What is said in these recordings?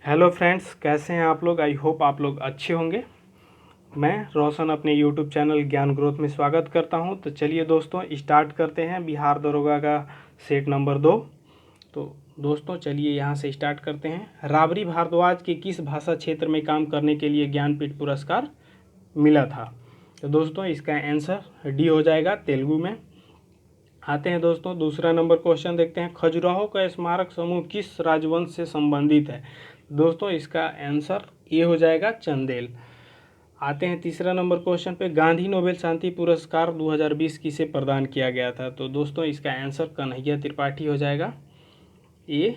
Hello friends, कैसे हैं आप लोग। आई होप आप लोग अच्छे होंगे। मैं रोशन अपने यूट्यूब चैनल ज्ञान ग्रोथ में स्वागत करता हूं। तो चलिए दोस्तों स्टार्ट करते हैं बिहार दरोगा का सेट नंबर 2। तो दोस्तों चलिए यहां से स्टार्ट करते हैं। राबड़ी भारद्वाज के किस भाषा क्षेत्र में काम करने के लिए ज्ञानपीठ पुरस्कार मिला था। तो दोस्तों इसका आंसर डी हो जाएगा, तेलुगु में। आते हैं दोस्तों दूसरा नंबर क्वेश्चन देखते हैं। खजुराहो का स्मारक समूह किस राजवंश से संबंधित है। दोस्तों इसका आंसर ए हो जाएगा, चंदेल। आते हैं तीसरा नंबर क्वेश्चन पे। गांधी नोबेल शांति पुरस्कार 2020 किसे प्रदान किया गया था। तो दोस्तों इसका आंसर कन्हैया त्रिपाठी हो जाएगा, ए।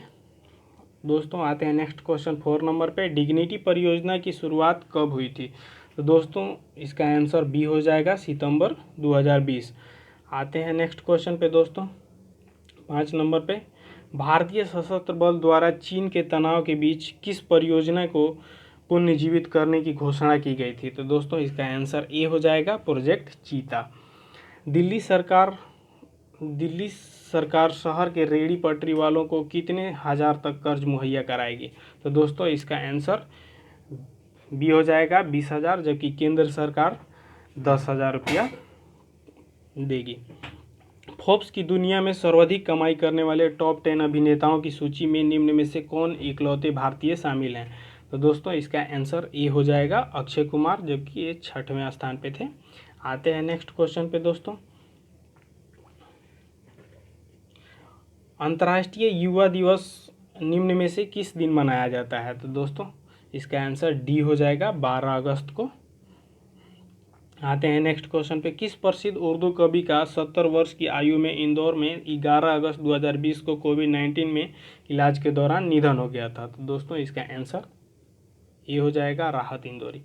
दोस्तों आते हैं नेक्स्ट क्वेश्चन 4 नंबर पे। डिग्निटी परियोजना की शुरुआत कब हुई थी। तो दोस्तों इसका आंसर बी हो जाएगा, सितंबर 2020। आते हैं नेक्स्ट क्वेश्चन पे दोस्तों 5 नंबर पे। भारतीय सशस्त्र बल द्वारा चीन के तनाव के बीच किस परियोजना को पुनर्जीवित करने की घोषणा की गई थी। तो दोस्तों इसका आंसर ए हो जाएगा, प्रोजेक्ट चीता। दिल्ली सरकार शहर के रेहड़ी पटरी वालों को कितने हजार तक कर्ज मुहैया कराएगी। तो दोस्तों इसका आंसर बी हो जाएगा, 20,000, जबकि केंद्र सरकार 10,000 रुपया देगी। फोर्ब्स की दुनिया में सर्वाधिक कमाई करने वाले टॉप 10 अभिनेताओं की सूची में निम्न में से कौन इकलौते भारतीय शामिल हैं। तो दोस्तों इसका आंसर ए हो जाएगा, अक्षय कुमार, जबकि ये 6वें स्थान पे थे। आते हैं नेक्स्ट क्वेश्चन पे दोस्तों। अंतर्राष्ट्रीय युवा दिवस निम्न में से किस दिन मनाया जाता है। तो दोस्तों इसका आंसर डी हो जाएगा, 12 अगस्त को। आते हैं नेक्स्ट क्वेश्चन पे। किस प्रसिद्ध उर्दू कवि का 70 वर्ष की आयु में इंदौर में 11 अगस्त 2020 को कोविड-19 में इलाज के दौरान निधन हो गया था। तो दोस्तों इसका आंसर ये हो जाएगा, राहत इंदौरी।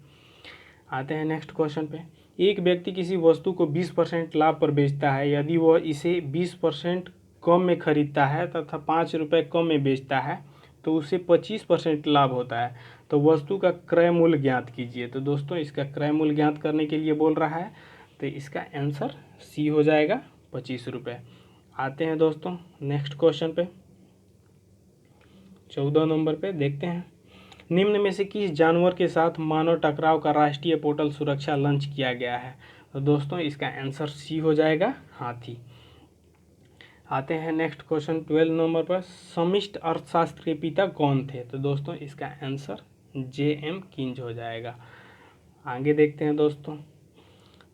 आते हैं नेक्स्ट क्वेश्चन पे। एक व्यक्ति किसी वस्तु को 20% लाभ पर बेचता है यदि वह इसे 20% कम में खरीदता है तथा 5 रुपये कम में बेचता है तो उसे 25% लाभ होता है। तो वस्तु का क्रय मूल्य ज्ञात कीजिए। तो दोस्तों इसका क्रय मूल्य ज्ञात करने के लिए बोल रहा है, तो इसका आंसर सी हो जाएगा, 25 रुपये। आते हैं दोस्तों नेक्स्ट क्वेश्चन पे 14 नंबर पे देखते हैं। निम्न में से किस जानवर के साथ मानव टकराव का राष्ट्रीय पोर्टल सुरक्षा लॉन्च किया गया है। तो दोस्तों इसका आंसर सी हो जाएगा, हाथी। आते हैं नेक्स्ट क्वेश्चन 12 नंबर पर। समष्टि अर्थशास्त्र के पिता कौन थे। तो दोस्तों इसका आंसर जे.एम. किंज हो जाएगा। आगे देखते हैं दोस्तों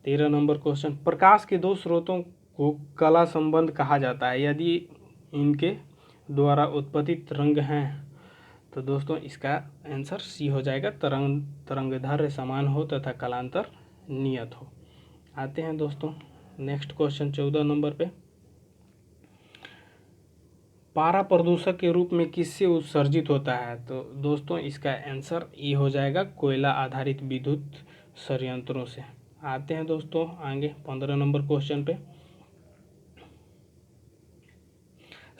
13 नंबर क्वेश्चन। प्रकाश के दो स्रोतों को कला संबंध कहा जाता है यदि इनके द्वारा उत्पादित रंग हैं। तो दोस्तों इसका आंसर सी हो जाएगा, तरंगदैर्घ्य समान हो तथा कालांतर नियत हो। आते हैं दोस्तों नेक्स्ट क्वेश्चन 14 नंबर पे। पारा प्रदूषक के रूप में किससे उत्सर्जित होता है। तो दोस्तों इसका आंसर ए हो जाएगा, कोयला आधारित विद्युत संयंत्रों से। आते हैं दोस्तों आगे 15 नंबर क्वेश्चन पे।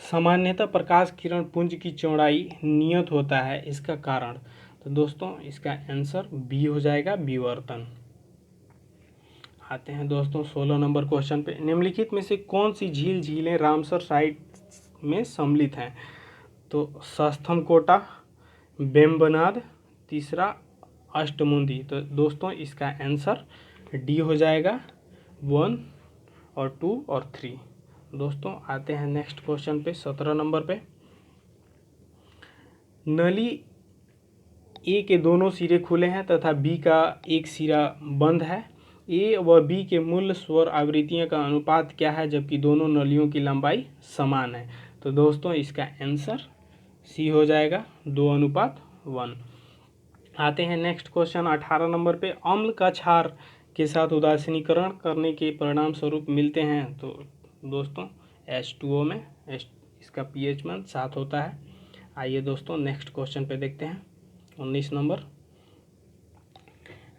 सामान्यतः प्रकाश किरण पुंज की चौड़ाई नियत होता है, इसका कारण। तो दोस्तों इसका आंसर बी हो जाएगा, विवर्तन। आते हैं दोस्तों 16 नंबर क्वेश्चन पे। निम्नलिखित में से कौन सी झीलें रामसर साइट में सम्मिलित हैं। तो सस्थम कोटा, बेम्बनाद, तीसरा अष्टमुंदी। तो दोस्तों इसका आंसर डी हो जाएगा, 1 और 2 और 3। दोस्तों आते हैं नेक्स्ट क्वेश्चन पे 17 नंबर पे। नली ए के दोनों सिरे खुले हैं तथा बी का एक सिरा बंद है। ए व बी के मूल स्वर आवृत्तियों का अनुपात क्या है जबकि दोनों नलियों की लंबाई समान है। तो दोस्तों इसका आंसर सी हो जाएगा, 2:1। आते हैं नेक्स्ट क्वेश्चन 18 नंबर पे। अम्ल का क्षार के साथ उदासीनीकरण करने के परिणाम स्वरूप मिलते हैं। तो दोस्तों H2O में इसका pH मान 7 होता है। आइए दोस्तों नेक्स्ट क्वेश्चन पे देखते हैं 19 नंबर।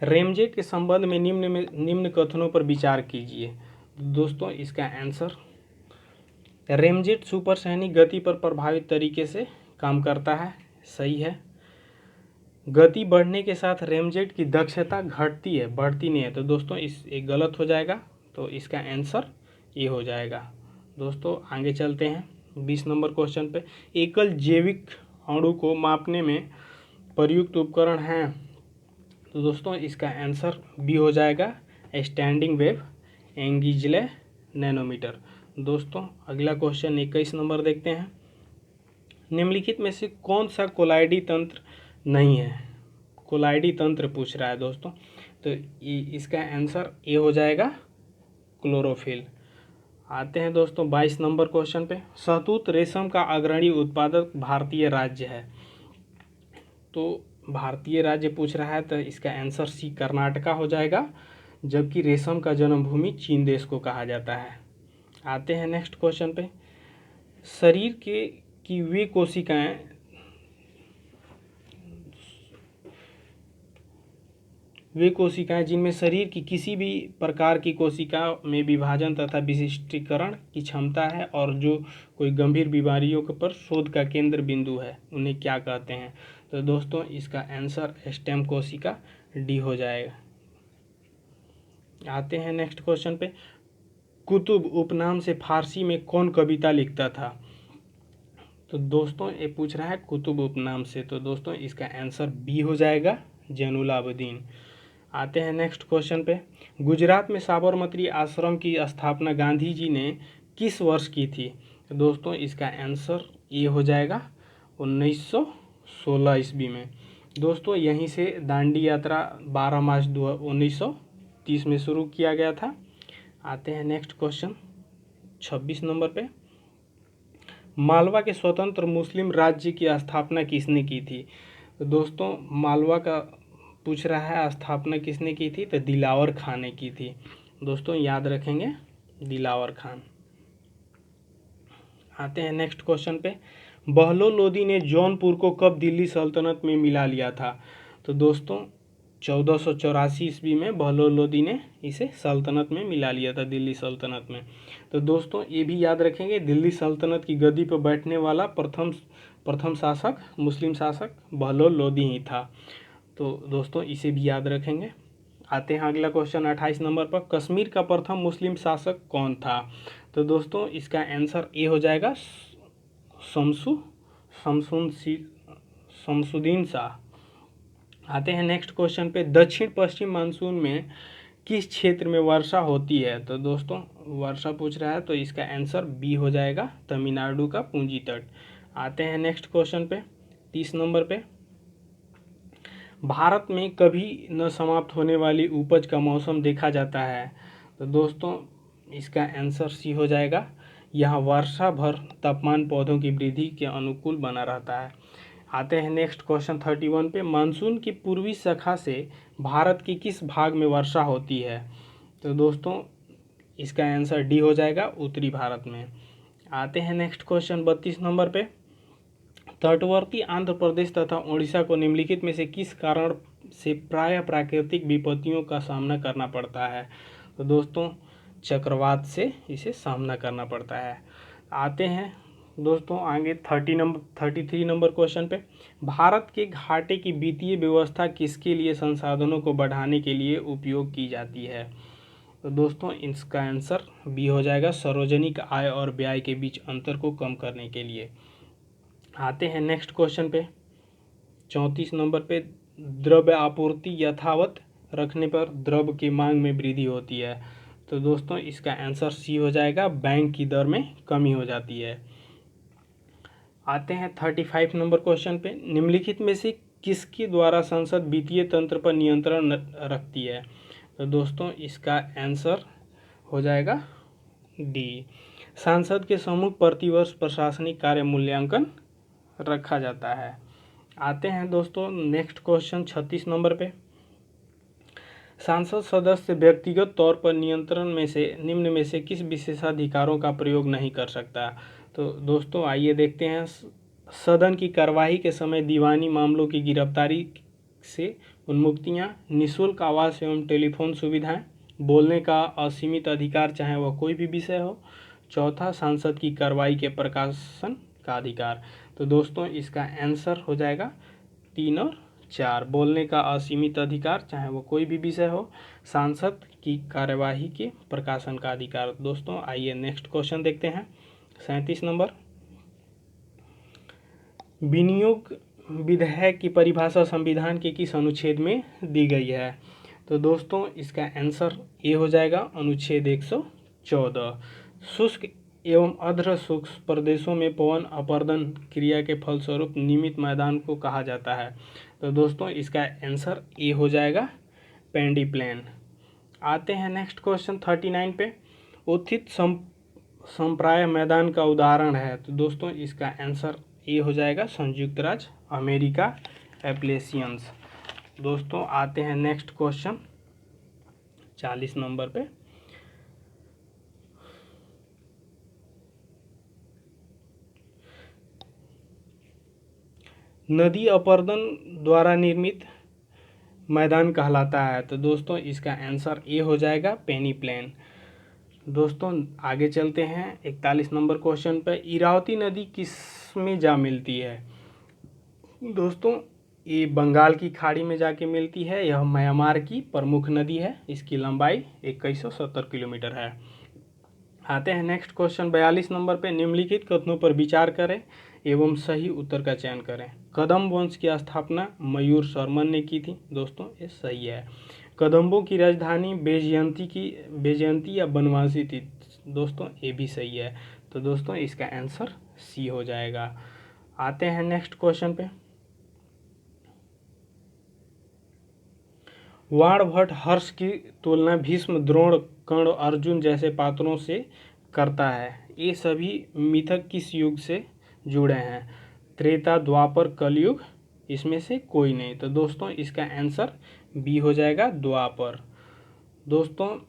रेमजेट के संबंध में निम्न कथनों पर विचार कीजिए। दोस्तों इसका आंसर, रेमजेट सुपरसैनिक गति पर प्रभावित तरीके से काम करता है, सही है। गति बढ़ने के साथ रेमजेट की दक्षता घटती है, बढ़ती नहीं है। तो दोस्तों एक गलत हो जाएगा, तो इसका आंसर ये हो जाएगा। दोस्तों आगे चलते हैं 20 नंबर क्वेश्चन पे। एकल जैविक अणु को मापने में प्रयुक्त उपकरण हैं? तो दोस्तों इसका आंसर बी हो जाएगा, स्टैंडिंग वेव एंगीजले नैनोमीटर। दोस्तों अगला क्वेश्चन 21 नंबर देखते हैं। निम्नलिखित में से कौन सा कोलाइडी तंत्र नहीं है? कोलाइडी तंत्र पूछ रहा है दोस्तों, तो इसका आंसर ए हो जाएगा, क्लोरोफिल। आते हैं दोस्तों 22 नंबर क्वेश्चन पे। शहतूत रेशम का अग्रणी उत्पादक भारतीय राज्य है? तो भारतीय राज्य पूछ रहा है, तो इसका आंसर सी कर्नाटका हो जाएगा, जबकि रेशम का जन्मभूमि चीन देश को कहा जाता है। आते हैं नेक्स्ट क्वेश्चन पे। शरीर की वे कोशिकाएं जिनमें शरीर की किसी भी प्रकार की कोशिका में विभाजन तथा विशिष्टीकरण की क्षमता है और जो कोई गंभीर बीमारियों के पर शोध का केंद्र बिंदु है, उन्हें क्या कहते हैं? तो दोस्तों इसका आंसर स्टेम कोशिका डी हो जाएगा। आते हैं नेक्स्ट क्वेश्चन पे। कुतुब उपनाम से फारसी में कौन कविता लिखता था? तो दोस्तों ये पूछ रहा है कुतुब उपनाम से, तो दोस्तों इसका आंसर बी हो जाएगा, जैनुलाब्दीन। आते हैं नेक्स्ट क्वेश्चन पे। गुजरात में साबरमती आश्रम की स्थापना गांधी जी ने किस वर्ष की थी? तो दोस्तों इसका आंसर ये हो जाएगा 1916 ईस्वी में। दोस्तों यहीं से दांडी यात्रा 12 मार्च 1930 में शुरू किया गया था। आते हैं नेक्स्ट क्वेश्चन 26 नंबर पे। मालवा के स्वतंत्र मुस्लिम राज्य की स्थापना किसने की थी? तो दोस्तों मालवा का पूछ रहा है स्थापना किसने की थी? तो दिलावर खान ने की थी। दोस्तों याद रखेंगे, दिलावर खान। आते हैं नेक्स्ट क्वेश्चन पे। बहलोल लोदी ने जौनपुर को कब दिल्ली सल्तनत में मिला लिया था? तो दोस्तों 1484 ईस्वी में बहलोल लोदी ने इसे सल्तनत में मिला लिया था, दिल्ली सल्तनत में। तो दोस्तों ये भी याद रखेंगे, दिल्ली सल्तनत की गद्दी पर बैठने वाला प्रथम शासक, मुस्लिम शासक बहलोल लोदी ही था। तो दोस्तों इसे भी याद रखेंगे। आते हैं अगला क्वेश्चन 28 नंबर पर। कश्मीर का प्रथम मुस्लिम शासक कौन था? तो दोस्तों इसका आंसर ए हो जाएगा, शमसुद्दीन शाह। आते हैं नेक्स्ट क्वेश्चन पे। दक्षिण पश्चिम मानसून में किस क्षेत्र में वर्षा होती है? तो दोस्तों वर्षा पूछ रहा है, तो इसका आंसर बी हो जाएगा, तमिलनाडु का पूंजी तट। आते हैं नेक्स्ट क्वेश्चन पे 30 नंबर पे। भारत में कभी न समाप्त होने वाली उपज का मौसम देखा जाता है? तो दोस्तों इसका आंसर सी हो जाएगा, यहाँ वर्षा भर तापमान पौधों की वृद्धि के अनुकूल बना रहता है। आते हैं नेक्स्ट क्वेश्चन 31 पे। मानसून की पूर्वी शाखा से भारत के किस भाग में वर्षा होती है? तो दोस्तों इसका आंसर डी हो जाएगा, उत्तरी भारत में। आते हैं नेक्स्ट क्वेश्चन 32 नंबर पे। तटवर्ती आंध्र प्रदेश तथा उड़ीसा को निम्नलिखित में से किस कारण से प्रायः प्राकृतिक विपत्तियों का सामना करना पड़ता है? तो दोस्तों चक्रवात से इसे सामना करना पड़ता है। आते हैं दोस्तों आगे 33 नंबर क्वेश्चन पे। भारत के घाटे की वित्तीय व्यवस्था किसके लिए संसाधनों को बढ़ाने के लिए उपयोग की जाती है? तो दोस्तों इसका आंसर बी हो जाएगा, सार्वजनिक आय और व्यय के बीच अंतर को कम करने के लिए। आते हैं नेक्स्ट क्वेश्चन पे 34 नंबर पे। द्रव्य आपूर्ति यथावत रखने पर द्रव्य की मांग में वृद्धि होती है? तो दोस्तों इसका आंसर सी हो जाएगा, बैंक की दर में कमी हो जाती है। आते हैं 35 नंबर क्वेश्चन पे। निम्नलिखित में से किसके द्वारा संसद वित्तीय तंत्र पर नियंत्रण रखती है? तो दोस्तों इसका आंसर हो जाएगा डी, सांसद के सम्मुख प्रतिवर्ष प्रशासनिक कार्य मूल्यांकन रखा जाता है। आते हैं दोस्तों नेक्स्ट क्वेश्चन 36 नंबर पे। सांसद सदस्य व्यक्तिगत तौर पर नियंत्रण में से निम्न में से किस विशेषाधिकारों का प्रयोग नहीं कर सकता? तो दोस्तों आइए देखते हैं। सदन की कार्यवाही के समय दीवानी मामलों की गिरफ्तारी से उन्मुक्तियां, निःशुल्क आवास एवं टेलीफोन सुविधाएं, बोलने का असीमित अधिकार चाहे वह कोई भी विषय हो। चौथा, सांसद की कार्रवाई के प्रकाशन का अधिकार। तो दोस्तों इसका आंसर हो जाएगा 3 और 4, बोलने का असीमित अधिकार चाहे वो कोई भी विषय हो, सांसद की कार्यवाही के प्रकाशन का अधिकार। दोस्तों आइए नेक्स्ट क्वेश्चन देखते हैं 37 नंबर। विधायक की परिभाषा संविधान के किस अनुच्छेद में दी गई है? तो दोस्तों इसका आंसर ए हो जाएगा अनुच्छेद 114। शुष्क एवं अर्ध शुष्क प्रदेशों में पवन अपरदन क्रिया के फलस्वरूप नियमित मैदान को कहा जाता है। तो दोस्तों इसका आंसर ए हो जाएगा पैडी प्लेन। आते हैं नेक्स्ट क्वेश्चन 39 पे। उत्थित संप्राय मैदान का उदाहरण है। तो दोस्तों इसका आंसर ए हो जाएगा संयुक्त राज्य अमेरिका एप्लेशियंस। दोस्तों आते हैं नेक्स्ट क्वेश्चन 40 नंबर पे। नदी अपरदन द्वारा निर्मित मैदान कहलाता है। तो दोस्तों इसका आंसर ए हो जाएगा पेनी प्लेन। दोस्तों आगे चलते हैं 41 नंबर क्वेश्चन पे। इरावती नदी किस में जा मिलती है? दोस्तों ये बंगाल की खाड़ी में जाके मिलती है। यह म्यांमार की प्रमुख नदी है। इसकी लंबाई 2170 किलोमीटर है। आते हैं नेक्स्ट क्वेश्चन 42 नंबर पे। निम्नलिखित कथनों पर विचार करें एवं सही उत्तर का चयन करें। कदम वंश की स्थापना मयूर शर्मन ने की थी। दोस्तों ये सही है। कदम्बों की राजधानी बेजयंती या बनवासी थी। दोस्तों ये भी सही है। तो दोस्तों इसका आंसर सी हो जाएगा। आते हैं नेक्स्ट क्वेश्चन पे। वाण भट्ट हर्ष की तुलना भीष्म, द्रोण, कर्ण, अर्जुन जैसे पात्रों से करता है। ये सभी मिथक किस युग से जुड़े हैं? त्रेता, द्वापर, कलयुग, इसमें से कोई नहीं। तो दोस्तों इसका आंसर बी हो जाएगा द्वापर। दोस्तों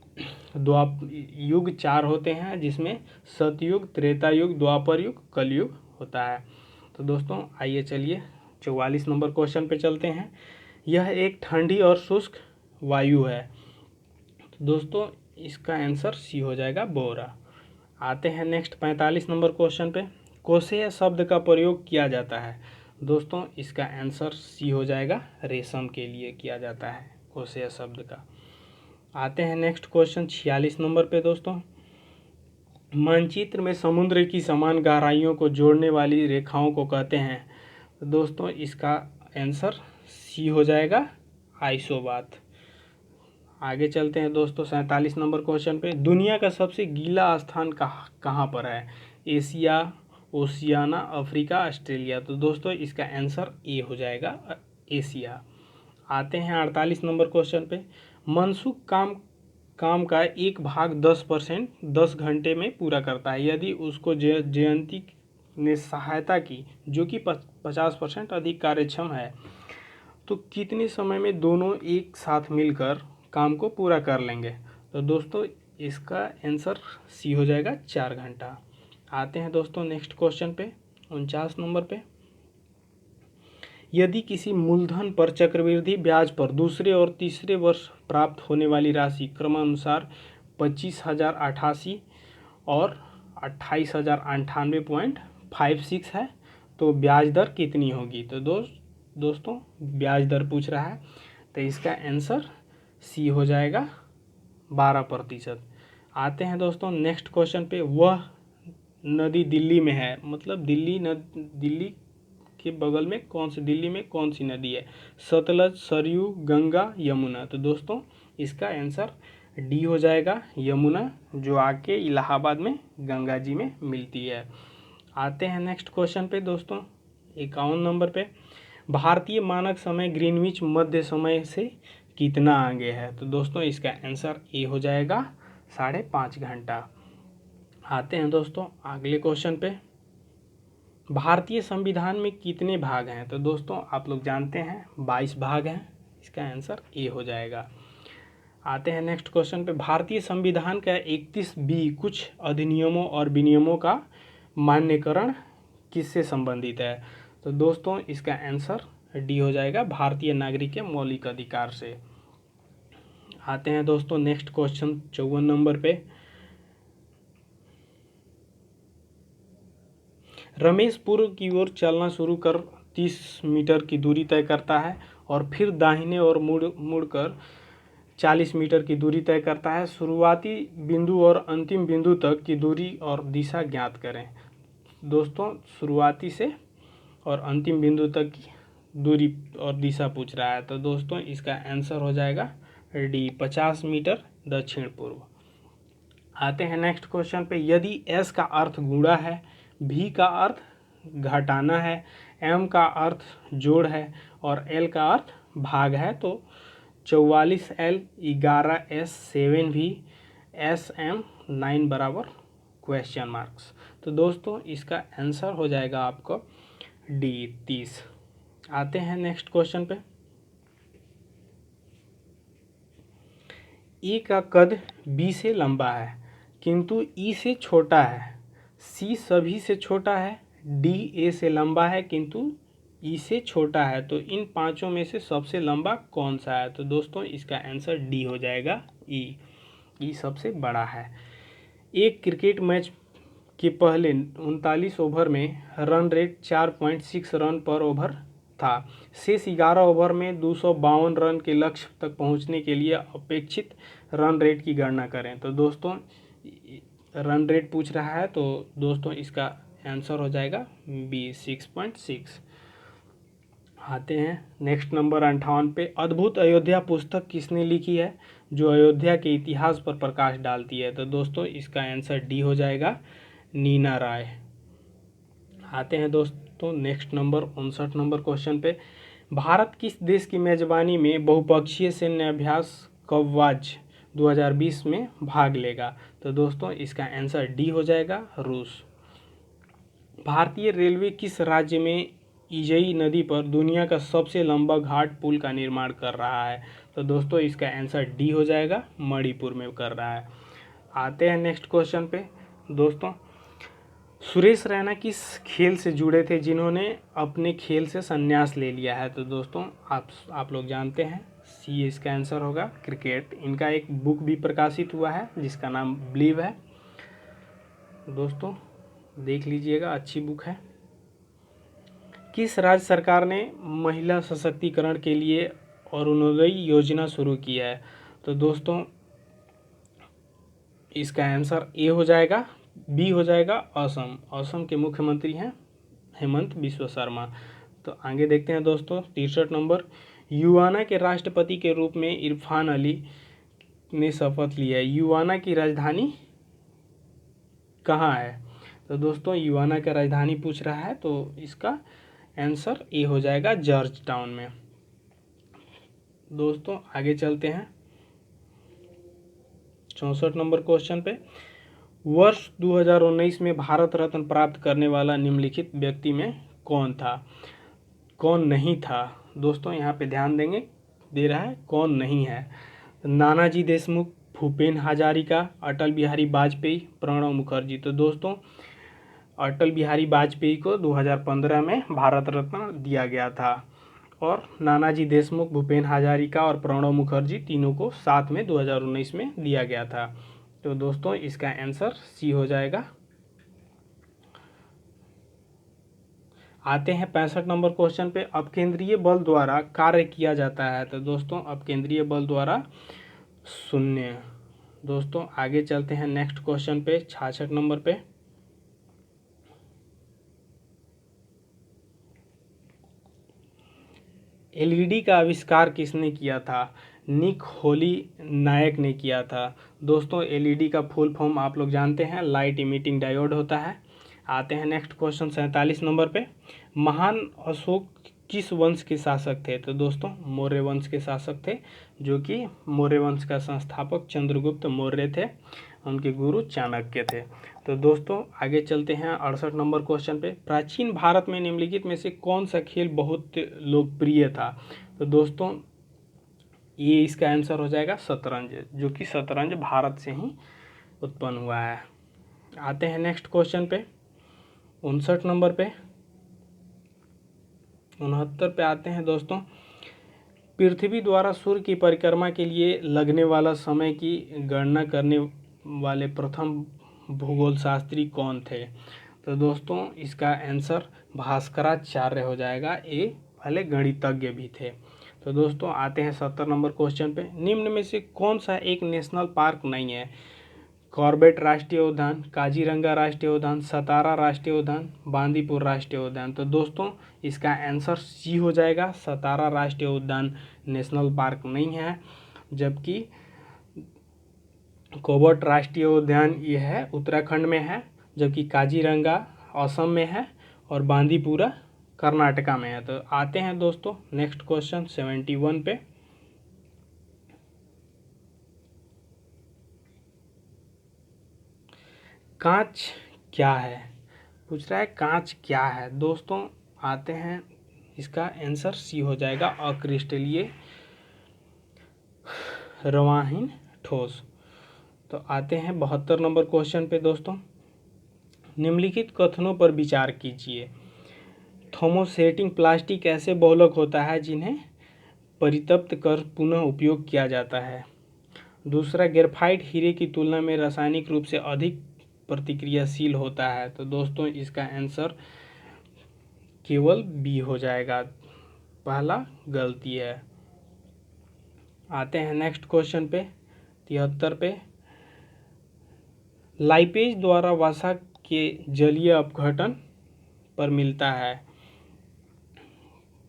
युग 4 होते हैं, जिसमें सतयुग, त्रेता युग, द्वापर युग, कलयुग होता है। तो दोस्तों आइए चलिए 44 नंबर क्वेश्चन पे चलते हैं। यह एक ठंडी और शुष्क वायु है। तो दोस्तों इसका आंसर सी हो जाएगा बोरा। आते हैं नेक्स्ट 45 नंबर क्वेश्चन पे। कोसेय शब्द का प्रयोग किया जाता है। दोस्तों इसका आंसर सी हो जाएगा रेशम के लिए किया जाता है कोसेय शब्द का। आते हैं नेक्स्ट क्वेश्चन 46 नंबर पे। दोस्तों मानचित्र में समुद्र की समान गहराइयों को जोड़ने वाली रेखाओं को कहते हैं। तो दोस्तों इसका आंसर सी हो जाएगा आइसोबाथ। आगे चलते हैं दोस्तों 47 नंबर क्वेश्चन पे। दुनिया का सबसे गीला स्थान कहाँ पर है? Asia, Oceania, Africa, Australia. तो दोस्तों इसका आंसर ए हो जाएगा एशिया। आते हैं 48 नंबर क्वेश्चन पे। मनसुख काम का एक भाग 10% 10 घंटे में पूरा करता है। यदि उसको जयंती ने सहायता की, जो कि 50% अधिक कार्यक्षम है, तो कितने समय में दोनों एक साथ मिलकर काम को पूरा कर लेंगे? तो दोस्तों इसका आंसर सी हो जाएगा 4 घंटा। आते हैं दोस्तों नेक्स्ट क्वेश्चन पे 49 नंबर पे। यदि किसी मूलधन पर चक्रवृद्धि ब्याज पर दूसरे और तीसरे वर्ष प्राप्त होने वाली राशि क्रमानुसार 25,088 और 28,098.56 है, तो ब्याज दर कितनी होगी? तो दोस्तों ब्याज दर पूछ रहा है, तो इसका आंसर सी हो जाएगा 12%। आते हैं दोस्तों नेक्स्ट क्वेश्चन पे। वह नदी दिल्ली में है, मतलब दिल्ली के बगल में दिल्ली में कौन सी नदी है? सतलज, सरयू, गंगा, यमुना। तो दोस्तों इसका आंसर डी हो जाएगा यमुना, जो आके इलाहाबाद में गंगा जी में मिलती है। आते हैं नेक्स्ट क्वेश्चन पे दोस्तों 51 नंबर पे। भारतीय मानक समय ग्रीनविच मध्य समय से कितना आगे है? तो दोस्तों इसका आंसर ए हो जाएगा 5.5 घंटा। आते हैं दोस्तों अगले क्वेश्चन पे। भारतीय संविधान में कितने भाग हैं? तो दोस्तों आप लोग जानते हैं 22 भाग हैं। इसका आंसर ए हो जाएगा। आते हैं नेक्स्ट क्वेश्चन पे। भारतीय संविधान का 31B कुछ अधिनियमों और विनियमों का मान्यकरण किससे संबंधित है? तो दोस्तों इसका आंसर डी हो जाएगा भारतीय नागरिक के मौलिक अधिकार से। आते हैं दोस्तों नेक्स्ट क्वेश्चन 54 नंबर पे। रमेश पूर्व की ओर चलना शुरू कर 30 मीटर की दूरी तय करता है और फिर दाहिने ओर मुड़कर 40 मीटर की दूरी तय करता है। शुरुआती बिंदु और अंतिम बिंदु तक की दूरी और दिशा ज्ञात करें। दोस्तों शुरुआती से और अंतिम बिंदु तक की दूरी और दिशा पूछ रहा है। तो दोस्तों इसका आंसर हो जाएगा डी, 50 मीटर दक्षिण पूर्व। आते हैं नेक्स्ट क्वेश्चन पे। यदि एस का अर्थ गुणा है, भी का अर्थ घटाना है, एम का अर्थ जोड़ है और एल का अर्थ भाग है, तो 44L 11S 7V SM 9 बराबर क्वेश्चन मार्क्स। तो दोस्तों इसका आंसर हो जाएगा आपको डी, 30। आते हैं नेक्स्ट क्वेश्चन पे। ए का कद बी से लंबा है किंतु ई से छोटा है, सी सभी से छोटा है, डी ए से लंबा है किंतु ई से छोटा है, तो इन पांचों में से सबसे लंबा कौन सा है? तो दोस्तों इसका आंसर डी हो जाएगा, ई सबसे बड़ा है। एक क्रिकेट मैच के पहले 39 ओवर में रन रेट 4.6 रन पर ओवर था। शेष 11 ओवर में 252 रन के लक्ष्य तक पहुंचने के लिए अपेक्षित रन रेट की गणना करें। तो दोस्तों रन रेट पूछ रहा है, तो दोस्तों इसका आंसर हो जाएगा बी, 6.6। आते हैं नेक्स्ट नंबर 58 पे। अद्भुत अयोध्या पुस्तक किसने लिखी है जो अयोध्या के इतिहास पर प्रकाश डालती है? तो दोस्तों इसका आंसर डी हो जाएगा, नीना राय। आते हैं दोस्तों नेक्स्ट नंबर 59 नंबर क्वेश्चन पे। भारत किस देश की मेजबानी में बहुपक्षीय सैन्य अभ्यास कवच 2020 में भाग लेगा? तो दोस्तों इसका आंसर डी हो जाएगा, रूस। भारतीय रेलवे किस राज्य में इजई नदी पर दुनिया का सबसे लंबा घाट पुल का निर्माण कर रहा है? तो दोस्तों इसका आंसर डी हो जाएगा, मणिपुर में कर रहा है। आते हैं नेक्स्ट क्वेश्चन पे। दोस्तों सुरेश रैना किस खेल से जुड़े थे जिन्होंने अपने खेल से संन्यास ले लिया है? तो दोस्तों आप लोग जानते हैं, सी इसका आंसर होगा, क्रिकेट। इनका एक बुक भी प्रकाशित हुआ है जिसका नाम बिलीव है। दोस्तों देख लीजिएगा, अच्छी बुक है। किस राज्य सरकार ने महिला सशक्तिकरण के लिए अरुणोदय योजना शुरू की है? तो दोस्तों इसका आंसर ए हो जाएगा, बी हो जाएगा, असम। असम के मुख्यमंत्री हैं हेमंत बिस्वा शर्मा। तो आगे देखते हैं दोस्तों 63 नंबर। युवाना के राष्ट्रपति के रूप में इरफान अली ने शपथ लिया है। युवाना की राजधानी कहाँ है? तो दोस्तों युवाना का राजधानी पूछ रहा है, तो इसका आंसर ए हो जाएगा, जॉर्ज टाउन में। दोस्तों आगे चलते हैं 64 नंबर क्वेश्चन पे। वर्ष 2019 में भारत रत्न प्राप्त करने वाला निम्नलिखित व्यक्ति में कौन था, कौन नहीं था? दोस्तों यहाँ पे ध्यान देंगे, दे रहा है कौन नहीं है। नानाजी देशमुख, भूपेन हजारिका, अटल बिहारी वाजपेयी, प्रणब मुखर्जी। तो दोस्तों अटल बिहारी वाजपेयी को 2015 में भारत रत्न दिया गया था और नानाजी देशमुख, भूपेन हजारिका और प्रणब मुखर्जी तीनों को साथ में 2019 में दिया गया था। तो दोस्तों इसका आंसर सी हो जाएगा। आते हैं 65 नंबर क्वेश्चन पे। अपकेंद्रीय बल द्वारा कार्य किया जाता है। तो दोस्तों अपकेंद्रीय बल द्वारा शून्य। दोस्तों आगे चलते हैं नेक्स्ट क्वेश्चन पे 66 नंबर पे। एलईडी का आविष्कार किसने किया था? निक होली नायक ने किया था। दोस्तों एलईडी का फुल फॉर्म आप लोग जानते हैं, लाइट इमिटिंग डायोड होता है। आते हैं नेक्स्ट क्वेश्चन 47 नंबर पे। महान अशोक किस वंश के शासक थे? तो दोस्तों मौर्य वंश के शासक थे, जो कि मौर्य वंश का संस्थापक चंद्रगुप्त मौर्य थे, उनके गुरु चाणक्य थे। तो दोस्तों आगे चलते हैं 68 नंबर क्वेश्चन पे। प्राचीन भारत में निम्नलिखित में से कौन सा खेल बहुत लोकप्रिय था? तो दोस्तों ये इसका आंसर हो जाएगा शतरंज, जो कि शतरंज भारत से ही उत्पन्न हुआ है। आते हैं नेक्स्ट क्वेश्चन पे 59 नंबर पे। 69 पे आते हैं दोस्तों। पृथ्वी द्वारा सूर्य की परिक्रमा के लिए लगने वाला समय की गणना करने वाले प्रथम भूगोलशास्त्री कौन थे? तो दोस्तों इसका आंसर भास्कराचार्य हो जाएगा, ये पहले गणितज्ञ भी थे। तो दोस्तों आते हैं 70 नंबर क्वेश्चन पे। निम्न में से कौन सा एक नेशनल पार्क नहीं है? कॉर्बेट राष्ट्रीय उद्यान, काजीरंगा राष्ट्रीय उद्यान, सतारा राष्ट्रीय उद्यान, बांदीपुर राष्ट्रीय उद्यान। तो दोस्तों इसका आंसर सी हो जाएगा। सतारा राष्ट्रीय उद्यान नेशनल पार्क नहीं है, जबकि कॉर्बेट राष्ट्रीय उद्यान ये है उत्तराखंड में है, जबकि काजीरंगा असम में है और बांदीपुरा कर्नाटका में है। तो आते हैं दोस्तों नेक्स्ट क्वेश्चन 71 पे। कांच क्या है, पूछ रहा है कांच क्या है। दोस्तों आते हैं, इसका आंसर सी हो जाएगा, अक्रिस्टलीय रवाहीन ठोस। तो आते हैं 72 नंबर क्वेश्चन पे दोस्तों। निम्नलिखित कथनों पर विचार कीजिए। थर्मोसेटिंग प्लास्टिक ऐसे बहुलक होता है जिन्हें परितप्त कर पुनः उपयोग किया जाता है। दूसरा, ग्रेफाइट हीरे की तुलना में रासायनिक रूप से अधिक प्रतिक्रियाशील होता है। तो दोस्तों इसका आंसर केवल बी हो जाएगा, पहला गलती है। आते हैं नेक्स्ट क्वेश्चन पे 73 पे। लाइपेज द्वारा वसा के जलीय अपघटन पर मिलता है।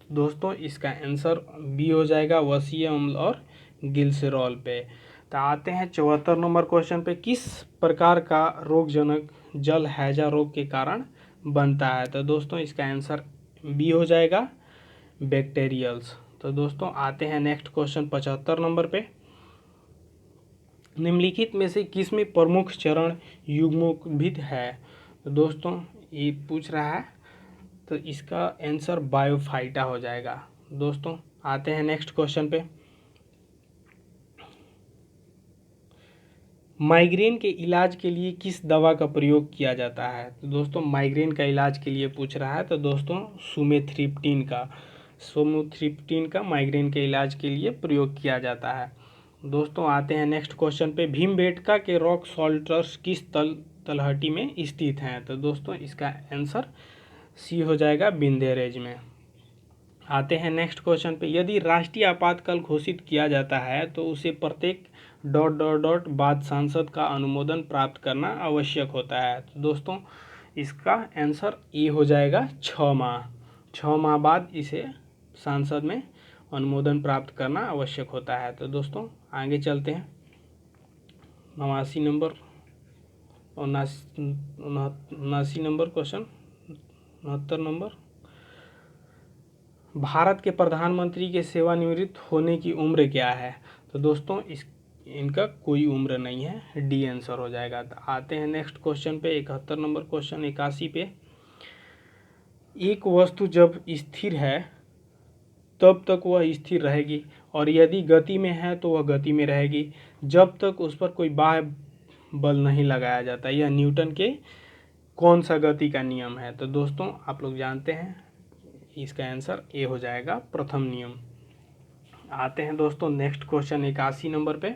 दोस्तों इसका आंसर बी हो जाएगा, वसीय अम्ल और ग्लिसरॉल पे। तो आते हैं 74 नंबर क्वेश्चन पे। किस प्रकार का रोगजनक जल हैजा रोग के कारण बनता है। तो दोस्तों इसका आंसर बी हो जाएगा, बैक्टीरियल्स। तो दोस्तों आते हैं नेक्स्ट क्वेश्चन 75 नंबर पे। निम्नलिखित में से किसमें प्रमुख चरण युग्मोद्भिद है। तो दोस्तों ये पूछ रहा है, तो इसका आंसर बायोफाइटा हो जाएगा। दोस्तों आते हैं नेक्स्ट क्वेश्चन पे। माइग्रेन के इलाज के लिए किस दवा का प्रयोग किया जाता है। तो दोस्तों माइग्रेन का इलाज के लिए पूछ रहा है, तो दोस्तों सुमेथ्रिप्टिन का माइग्रेन के इलाज के लिए प्रयोग किया जाता है। दोस्तों आते हैं नेक्स्ट क्वेश्चन पे। भीमबेटका के रॉक सॉल्टर्स किस तलहटी में स्थित हैं। तो दोस्तों इसका आंसर सी हो जाएगा, विंध्य रेंज में। आते हैं नेक्स्ट क्वेश्चन पे। यदि राष्ट्रीय आपातकाल घोषित किया जाता है तो उसे प्रत्येक ... बाद सांसद का अनुमोदन प्राप्त करना आवश्यक होता है। तो दोस्तों इसका आंसर ए हो जाएगा, 6 माह बाद इसे सांसद में अनुमोदन प्राप्त करना आवश्यक होता है। तो दोस्तों आगे चलते हैं 89 number 79 number question 69 number. Bharat के प्रधानमंत्री के सेवानिवृत्त होने की उम्र क्या है। तो दोस्तों इनका कोई उम्र नहीं है, डी आंसर हो जाएगा। तो आते हैं नेक्स्ट क्वेश्चन पे 71 नंबर क्वेश्चन 81 पे। एक वस्तु जब स्थिर है तब तक वह स्थिर रहेगी और यदि गति में है तो वह गति में रहेगी जब तक उस पर कोई बाह्य बल नहीं लगाया जाता। यह न्यूटन के कौन सा गति का नियम है। तो दोस्तों आप लोग जानते हैं, इसका आंसर ए हो जाएगा, प्रथम नियम। आते हैं दोस्तों नेक्स्ट क्वेश्चन 81 नंबर पे।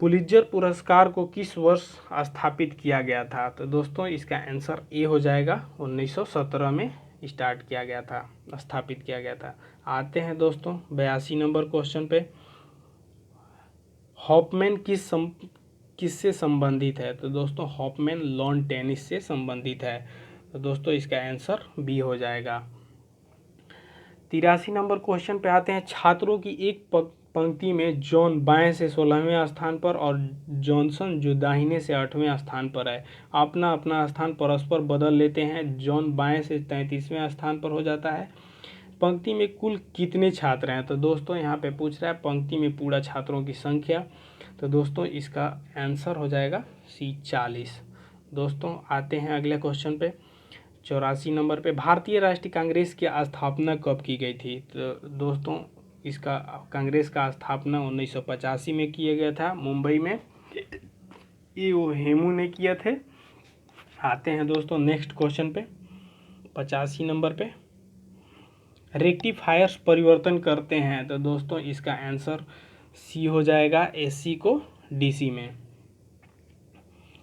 पुलित्जर पुरस्कार को किस वर्ष स्थापित किया गया था। तो दोस्तों इसका आंसर ए हो जाएगा, 1917 में स्थापित किया गया था। आते हैं दोस्तों 82 नंबर क्वेश्चन पे। हॉफमैन किससे संबंधित है। तो दोस्तों हॉफमैन लॉन टेनिस से संबंधित है। तो दोस्तों इसका आंसर बी हो जाएगा। 83 नंबर क्वेश्चन पे आते हैं। छात्रों की एक पंक्ति में जॉन बाएं से 16वें स्थान पर और जॉनसन जो दाहिने से 8वें स्थान पर है, अपना अपना स्थान परस्पर बदल लेते हैं। जॉन बाएं से 33वें स्थान पर हो जाता है। पंक्ति में कुल कितने छात्र हैं। तो दोस्तों यहाँ पे पूछ रहा है पंक्ति में पूरा छात्रों की संख्या। तो दोस्तों इसका आंसर हो जाएगा सी, 40। दोस्तों आते हैं अगले क्वेश्चन पे 84 नंबर पे। भारतीय राष्ट्रीय कांग्रेस की स्थापना कब की गई थी। तो दोस्तों इसका कांग्रेस का स्थापना 1985 में किया गया था, मुंबई में। ये वो हेमू ने किए थे। आते हैं दोस्तों नेक्स्ट क्वेश्चन पे 85 नंबर पे। रेक्टिफायर्स परिवर्तन करते हैं। तो दोस्तों इसका आंसर सी हो जाएगा, एसी को डीसी में।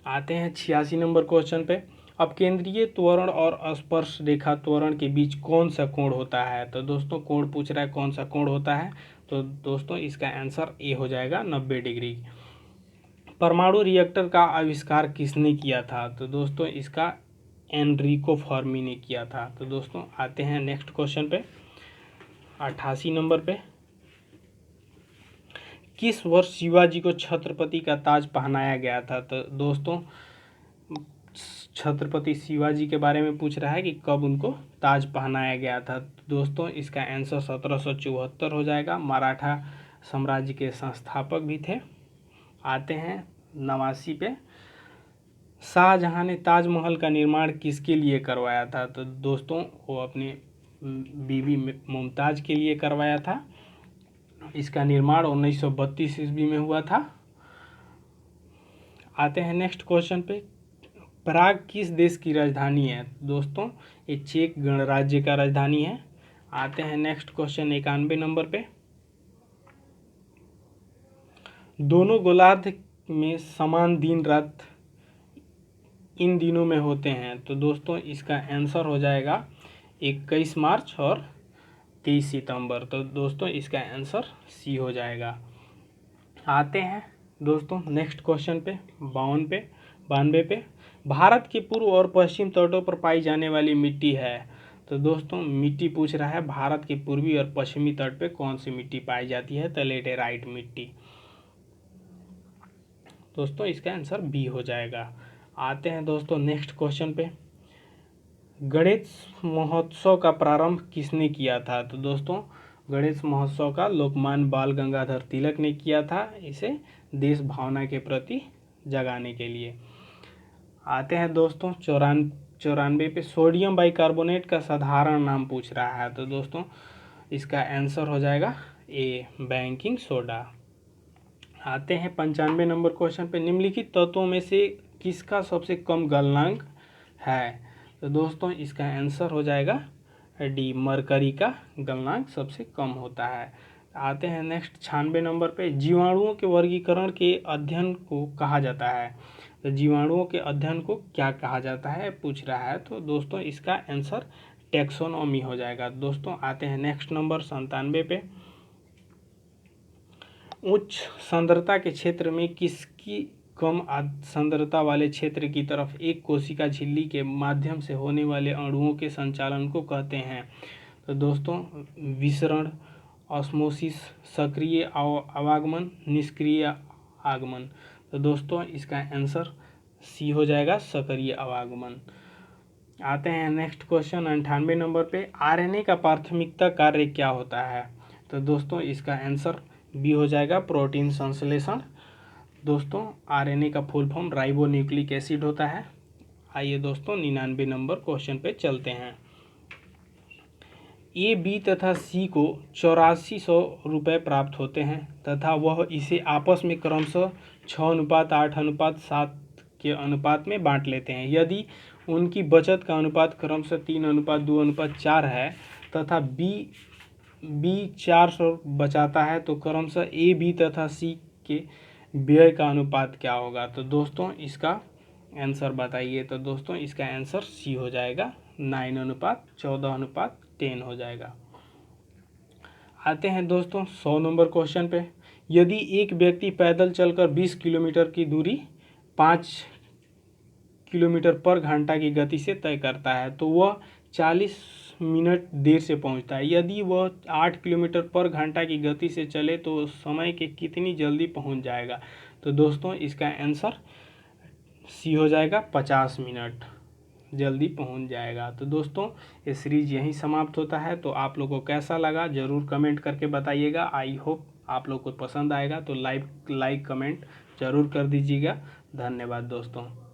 आते हैं 86 नंबर क्वेश्चन पे। अब केंद्रीय त्वरण और स्पर्श रेखा त्वरण के बीच कौन सा कोण होता है। तो दोस्तों कोण पूछ रहा है कौन सा कोण होता है। तो दोस्तों इसका आंसर ए हो जाएगा, 90 डिग्री। परमाणु रिएक्टर का आविष्कार किसने किया था? तो दोस्तों इसका एनरिको फर्मी ने किया था। तो दोस्तों आते हैं नेक्स्ट क्वेश्चन पे, 88 नंबर पे। किस वर्ष शिवाजी को छत्रपति का ताज पहनाया गया था? तो दोस्तों छत्रपति शिवाजी के बारे में पूछ रहा है कि कब उनको ताज पहनाया गया था। तो दोस्तों इसका आंसर 1774 हो जाएगा। मराठा साम्राज्य के संस्थापक भी थे। आते हैं 89 पे। शाहजहां ने ताजमहल का निर्माण किसके लिए करवाया था? तो दोस्तों वो अपने बीवी मुमताज़ के लिए करवाया था। इसका निर्माण 1932 ईस्वी में हुआ था। आते हैं नेक्स्ट क्वेश्चन पे। प्राग किस देश की राजधानी है? दोस्तों ये चेक गणराज्य का राजधानी है। आते हैं नेक्स्ट क्वेश्चन 91 नंबर पे। दोनों गोलार्ध में समान दिन रात इन दिनों में होते हैं। तो दोस्तों इसका आंसर हो जाएगा 21 मार्च और 23 सितंबर। तो दोस्तों इसका आंसर सी हो जाएगा। आते हैं दोस्तों नेक्स्ट क्वेश्चन पे 92 पे। भारत के पूर्व और पश्चिम तटों पर पाई जाने वाली मिट्टी है। तो दोस्तों मिट्टी पूछ रहा है भारत के पूर्वी और पश्चिमी तट पे कौन सी मिट्टी पाई जाती है? तो लेटेराइट मिट्टी। दोस्तों इसका आंसर बी हो जाएगा। आते हैं दोस्तों नेक्स्ट क्वेश्चन पे। गणेश महोत्सव का प्रारंभ किसने किया था? तो दोस्तों गणेश महोत्सव का लोकमान्य बाल गंगाधर तिलक ने किया था, इसे देश भावना के प्रति जगाने के लिए। आते हैं दोस्तों 94 पे। सोडियम बाइकार्बोनेट का साधारण नाम पूछ रहा है। तो दोस्तों इसका आंसर हो जाएगा ए, बेकिंग सोडा। आते हैं 95 नंबर क्वेश्चन पे। निम्नलिखित तत्वों में से किसका सबसे कम गलनांक है? तो दोस्तों इसका आंसर हो जाएगा डी, मरकरी का गलनांक सबसे कम होता है। आते हैं नेक्स्ट 96 नंबर पे। जीवाणुओं के वर्गीकरण के अध्ययन को कहा जाता है। तो जीवाणुओं के अध्ययन को क्या कहा जाता है पूछ रहा है। तो दोस्तों इसका आंसर टैक्सोनॉमी हो जाएगा। दोस्तों आते हैं नेक्स्ट नंबर 97 पे। उच्च सांद्रता के क्षेत्र में किसकी कम सांद्रता वाले क्षेत्र की तरफ एक कोशिका झिल्ली के माध्यम से होने वाले अणुओं के संचालन को कहते हैं? तो दोस्तों विसरण, ऑस्मोसिस, सक्रिय आवागमन, निष्क्रिय आगमन। तो दोस्तों इसका आंसर सी हो जाएगा, सक्रिय आवागमन। आते हैं नेक्स्ट क्वेश्चन 98 नंबर पे। आरएनए का प्राथमिकता कार्य क्या होता है? तो दोस्तों इसका आंसर बी हो जाएगा, प्रोटीन संश्लेषण। दोस्तों आरएनए का full form ribo nucleic acid होता है। आइए दोस्तों 99 नंबर क्वेश्चन पे चलते हैं। ए, बी तथा सी को 8400 रुपये प्राप्त होते हैं तथा वह इसे आपस में क्रमशः 6:8:7 के अनुपात में बांट लेते हैं। यदि उनकी बचत का अनुपात क्रमशः 3:2:4 है तथा बी 400 बचाता है तो क्रमशः ए, बी तथा सी के व्यय का अनुपात क्या होगा? तो दोस्तों इसका आंसर बताइए। तो दोस्तों इसका आंसर सी हो जाएगा, 9:14:10 हो जाएगा। आते हैं दोस्तों 100 नंबर क्वेश्चन पे। यदि एक व्यक्ति पैदल चलकर 20 किलोमीटर की दूरी 5 किलोमीटर पर घंटा की गति से तय करता है तो वह 40 मिनट देर से पहुंचता है। यदि वह 8 किलोमीटर पर घंटा की गति से चले तो समय के कितनी जल्दी पहुंच जाएगा? तो दोस्तों इसका आंसर सी हो जाएगा, 50 मिनट जल्दी पहुंच जाएगा। तो दोस्तों ये सीरीज यहीं समाप्त होता है। तो आप लोगों को कैसा लगा ज़रूर कमेंट करके बताइएगा। आई होप आप लोग को पसंद आएगा। तो लाइक कमेंट ज़रूर कर दीजिएगा। धन्यवाद दोस्तों।